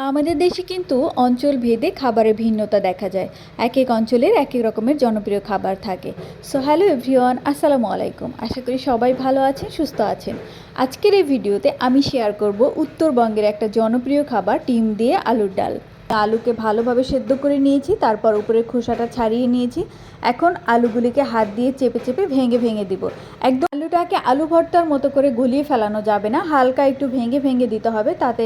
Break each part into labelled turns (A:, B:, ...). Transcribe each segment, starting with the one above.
A: আমাদের দেশে কিন্তু অঞ্চল ভেদে খাবারের ভিন্নতা দেখা যায়। এক এক অঞ্চলের এক এক রকমের জনপ্রিয় খাবার থাকে। সো হ্যালো এভরিওয়ান, আসসালামু আলাইকুম। আশা করি সবাই ভালো আছেন, সুস্থ আছেন। আজকের এই ভিডিওতে আমি শেয়ার করব উত্তরবঙ্গের একটা জনপ্রিয় খাবার, ডিম দিয়ে আলুর ডাল। আলুকে ভালোভাবে সেদ্ধ করে নিয়েছি, তারপর উপরের খোসাটা ছাড়িয়ে নিয়েছি। এখন আলুগুলিকে হাত দিয়ে চেপে চেপে ভেঙে ভেঙে দিব। একদম আলুটাকে আলু ভর্তার মতো করে গলিয়ে ফেলানো যাবে না, হালকা একটু ভেঙে ভেঙে দিতে হবে, তাতে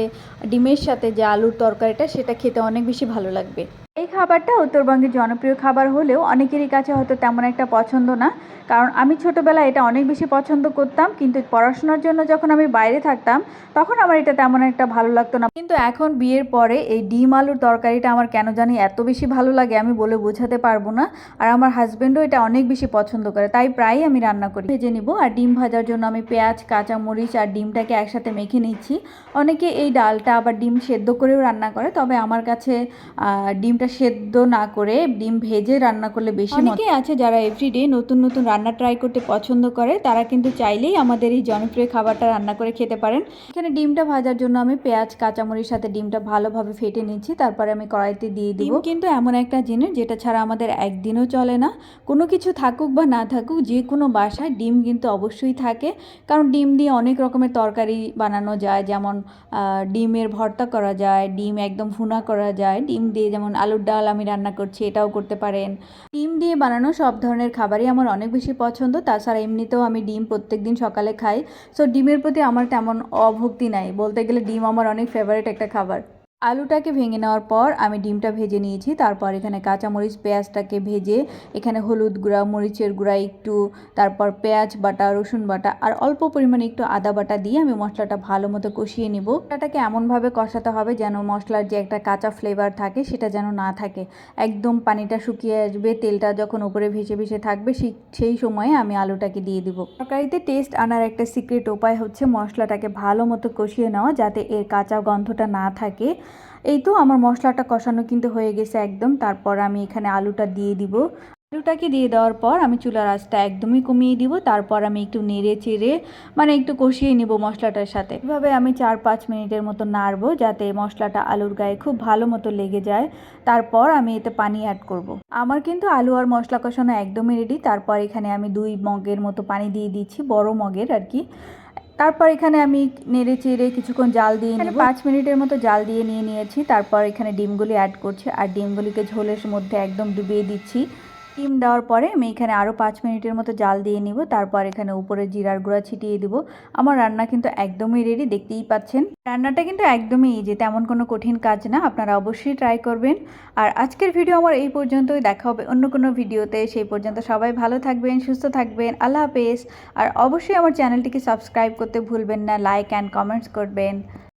A: ডিমের সাথে যে আলুর তরকারিটা সেটা খেতে অনেক বেশি ভালো লাগবে। এই খাবারটা উত্তরবঙ্গের জনপ্রিয় খাবার হলেও অনেকেরই কাছে হয়তো তেমন একটা পছন্দ না, কারণ আমি ছোটোবেলায় এটা অনেক বেশি পছন্দ করতাম, কিন্তু পড়াশোনার জন্য যখন আমি বাইরে থাকতাম তখন আমার এটা তেমন একটা ভালো লাগতো না। কিন্তু এখন বিয়ের পরে এই ডিম আলুর তরকারিটা আমার কেন জানি এত বেশি ভালো লাগে, আমি বলে বোঝাতে পারবো না। আর আমার হাজব্যান্ডও এটা অনেক বেশি পছন্দ করে, তাই প্রায়ই আমি রান্না করি। ভেজে নিব, আর ডিম ভাজার জন্য আমি পেঁয়াজ, কাঁচামরিচ আর ডিমটাকে একসাথে মেখে নিচ্ছি। অনেকে এই ডালটা আবার ডিম সেদ্ধ করেও রান্না করে, তবে আমার কাছে ডিমটা সেদ্ধ না করে ডিম ভেজে রান্না করলে বেশি। অনেকেই আছে যারা এভরিডে নতুন নতুন রান্না ট্রাই করতে পছন্দ করে, তারা কিন্তু চাইলেই আমাদের এই জনপ্রিয় খাবারটা রান্না করে খেতে পারেন। এখানে ডিমটা ভাজার জন্য আমি পেঁয়াজ, কাঁচামরিচ সাথে ডিমটা ভালোভাবে ফেটে নিচ্ছি, তারপরে আমি কড়াইতে দিয়ে দিব। কিন্তু এমন একটা জিনিস যেটা ছাড়া আমাদের একদিনও চলে না। কোনো কিছু থাকুক বা না থাকুক, যে কোনো বাসায় ডিম কিন্তু অবশ্যই থাকে, কারণ ডিম দিয়ে অনেক রকমের তরকারি বানানো যায়। যেমন ডিমের ভর্তা করা যায়, ডিম একদম ভুনা করা যায়, ডিম দিয়ে যেমন আলুর ডাল আমি রান্না করছি এটাও করতে পারেন। ডিম দিয়ে বানানো সব ধরনের খাবারই আমার অনেক বেশি পছন্দ। তাছাড়া এমনিতেও আমি ডিম প্রত্যেক দিন সকালে খাই। সো ডিমের প্রতি আমার তেমন অভক্তি নাই, বলতে গেলে ডিম আমার অনেক ফেভারিট একটা খাবার। আলুটাকে ভেঙে নেওয়ার পর আমি ডিমটা ভেজে নিয়েছি, তারপর এখানে কাঁচামরিচ, পেঁয়াজটাকে ভেজে এখানে হলুদ গুঁড়া, মরিচের গুঁড়া একটু, তারপর পেঁয়াজ বাটা, রসুন বাটা আর অল্প পরিমাণে একটু আদা বাটা দিয়ে আমি মশলাটা ভালো মতো কষিয়ে নিব। মশলাটাকে এমনভাবে কষাতে হবে যেন মশলার যে একটা কাঁচা ফ্লেভার থাকে সেটা যেন না থাকে। একদম পানিটা শুকিয়ে আসবে, তেলটা যখন উপরে ভেসে ভেসে থাকবে সেই সময়ে আমি আলুটাকে দিয়ে দিব। তরকারিতে টেস্ট আনার একটা সিক্রেট উপায় হচ্ছে মশলাটাকে ভালো মতো কষিয়ে নেওয়া, যাতে এর কাঁচা গন্ধটা না থাকে। এই তো আমার মশলাটা কষানো কিন্তু হয়ে গেছে একদম। তারপর আমি এখানে আলুটা দিয়ে দিব। আলুটাকে দিয়ে দেওয়ার পর আমি চুলার আঁচটা একদমই কমিয়ে দিব। তারপর আমি একটু নেড়ে চেড়ে একটু কষিয়ে নিব মশলাটার সাথে। এভাবে আমি 4-5 মিনিটের মতো নাড়বো, যাতে মশলাটা আলুর গায়ে খুব ভালো মতো লেগে যায়। তারপর আমি এতে পানি অ্যাড করব। আমার কিন্তু আলু আর মশলা কষানো একদমই রেডি। তারপর এখানে আমি 2 মগের মতো পানি দিয়ে দিচ্ছি, বড় মগের আর কি। তারপর এখানে আমি নেড়ে চেড়ে কিছুক্ষণ জাল দিয়ে নেব। 5 মিনিটের মতো জাল দিয়ে নিয়েছি। তারপর এখানে ডিমগুলি অ্যাড করছি, আর ডিমগুলিকে ঝোলের মধ্যে একদম ডুবিয়ে দিচ্ছি। ডিম দেওয়ার পরে আমি এখানে আরও 5 মিনিটের মতো জাল দিয়ে নিব। তারপর এখানে উপরে জিরার গুঁড়া ছিটিয়ে দিব। আমার রান্না কিন্তু একদমই রেডি, দেখতেই পাচ্ছেন। রান্নাটা কিন্তু একদমই ইজি, তেমন কোনো কঠিন কাজ না, আপনারা অবশ্যই ট্রাই করবেন। আর আজকের ভিডিও আমার এই পর্যন্তই, দেখা হবে অন্য কোনো ভিডিওতে। সেই পর্যন্ত সবাই ভালো থাকবেন, সুস্থ থাকবেন, আল্লাহ হাফেজ। আর অবশ্যই আমার চ্যানেলটিকে সাবস্ক্রাইব করতে ভুলবেন না, লাইক অ্যান্ড কমেন্টস করবেন।